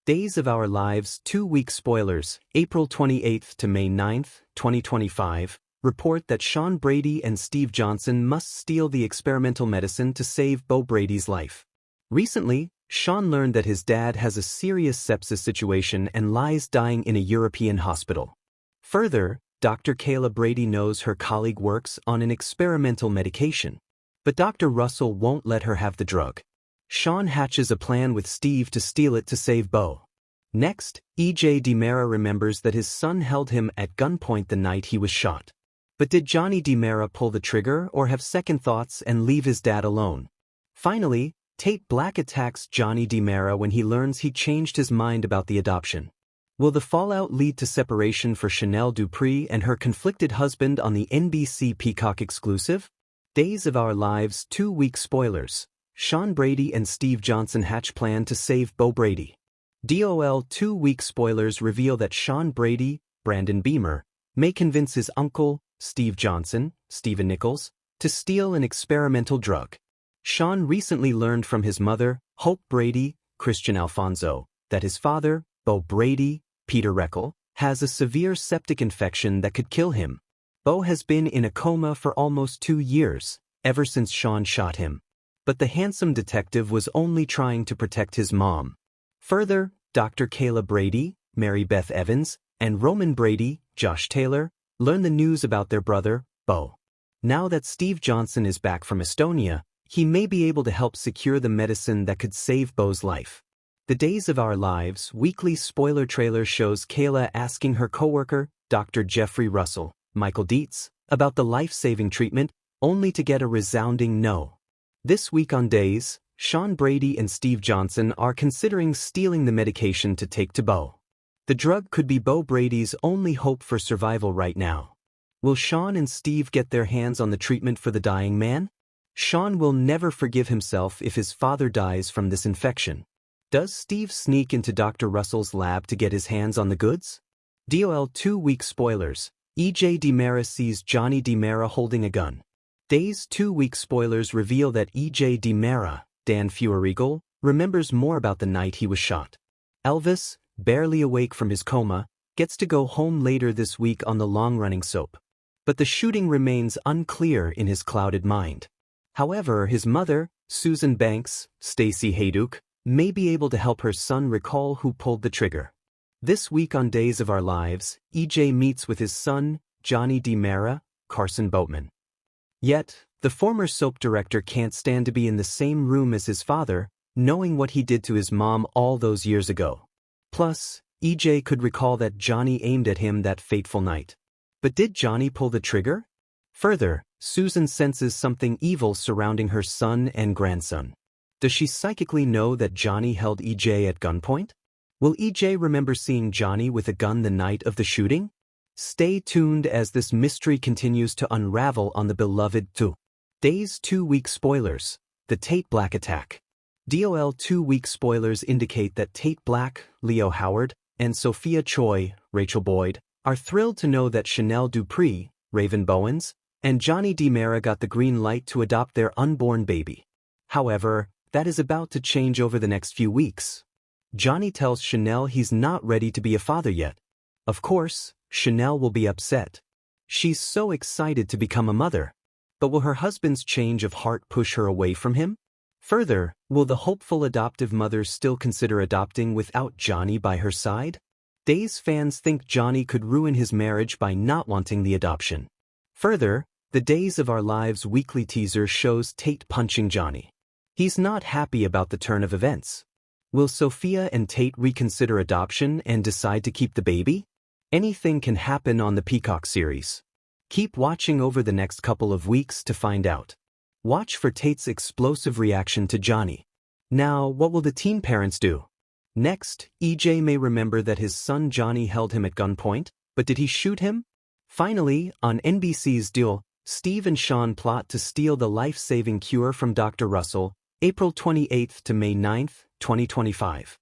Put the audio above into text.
Days of Our Lives 2-week spoilers, April 28 to May 9, 2025, report that Shawn Brady and Steve Johnson must steal the experimental medicine to save Bo Brady's life. Recently, Shawn learned that his dad has a serious sepsis situation and lies dying in a European hospital. Further, Dr. Kayla Brady knows her colleague works on an experimental medication. But Dr. Russell won't let her have the drug. Shawn hatches a plan with Steve to steal it to save Bo. Next, E.J. DiMera remembers that his son held him at gunpoint the night he was shot. But did Johnny DiMera pull the trigger or have second thoughts and leave his dad alone? Finally, Tate Black attacks Johnny DiMera when he learns he changed his mind about the adoption. Will the fallout lead to separation for Chanel Dupree and her conflicted husband on the NBC Peacock exclusive? Days of Our Lives 2-week spoilers. Shawn Brady and Steve Johnson hatch plan to save Bo Brady. DOL 2-week spoilers reveal that Shawn Brady, Brandon Beamer, may convince his uncle, Steve Johnson, Stephen Nichols, to steal an experimental drug. Shawn recently learned from his mother, Hope Brady, Christian Alfonso, that his father, Bo Brady, Peter Reckel, has a severe septic infection that could kill him. Bo has been in a coma for almost 2 years, ever since Shawn shot him. But the handsome detective was only trying to protect his mom. Further, Dr. Kayla Brady, Mary Beth Evans, and Roman Brady, Josh Taylor, learn the news about their brother, Bo. Now that Steve Johnson is back from Estonia, he may be able to help secure the medicine that could save Bo's life. The Days of Our Lives weekly spoiler trailer shows Kayla asking her coworker, Dr. Jeffrey Russell, Michael Dietz, about the life-saving treatment, only to get a resounding no. This week on Days, Shawn Brady and Steve Johnson are considering stealing the medication to take to Bo. The drug could be Bo Brady's only hope for survival right now. Will Shawn and Steve get their hands on the treatment for the dying man? Shawn will never forgive himself if his father dies from this infection. Does Steve sneak into Dr. Russell's lab to get his hands on the goods? DOL 2-week spoilers. E.J. DiMera sees Johnny DiMera holding a gun. Days 2-week spoilers reveal that E.J. DiMera, Dan Feuerriegel, remembers more about the night he was shot. Elvis, barely awake from his coma, gets to go home later this week on the long-running soap. But the shooting remains unclear in his clouded mind. However, his mother, Susan Banks, Stacey Hayduke, may be able to help her son recall who pulled the trigger. This week on Days of Our Lives, E.J. meets with his son, Johnny DiMera, Carson Boatman. Yet, the former soap director can't stand to be in the same room as his father, knowing what he did to his mom all those years ago. Plus, E.J. could recall that Johnny aimed at him that fateful night. But did Johnny pull the trigger? Further, Susan senses something evil surrounding her son and grandson. Does she psychically know that Johnny held E.J. at gunpoint? Will E.J. remember seeing Johnny with a gun the night of the shooting? Stay tuned as this mystery continues to unravel on the beloved 2. Days 2-week spoilers. The Tate Black attack. DOL 2-week spoilers indicate that Tate Black, Leo Howard, and Sophia Choi, Rachel Boyd, are thrilled to know that Chanel Dupree, Raven Bowens, and Johnny DiMera got the green light to adopt their unborn baby. However, that is about to change over the next few weeks. Johnny tells Chanel he's not ready to be a father yet. Of course, Chanel will be upset. She's so excited to become a mother. But will her husband's change of heart push her away from him? Further, will the hopeful adoptive mother still consider adopting without Johnny by her side? Days fans think Johnny could ruin his marriage by not wanting the adoption. Further, the Days of Our Lives weekly teaser shows Tate punching Johnny. He's not happy about the turn of events. Will Sophia and Tate reconsider adoption and decide to keep the baby? Anything can happen on the Peacock series. Keep watching over the next couple of weeks to find out. Watch for Tate's explosive reaction to Johnny. Now, what will the teen parents do? Next, E.J. may remember that his son Johnny held him at gunpoint, but did he shoot him? Finally, on NBC's Duel, Steve and Shawn plot to steal the life-saving cure from Dr. Russell, April 28 to May 9, 2025.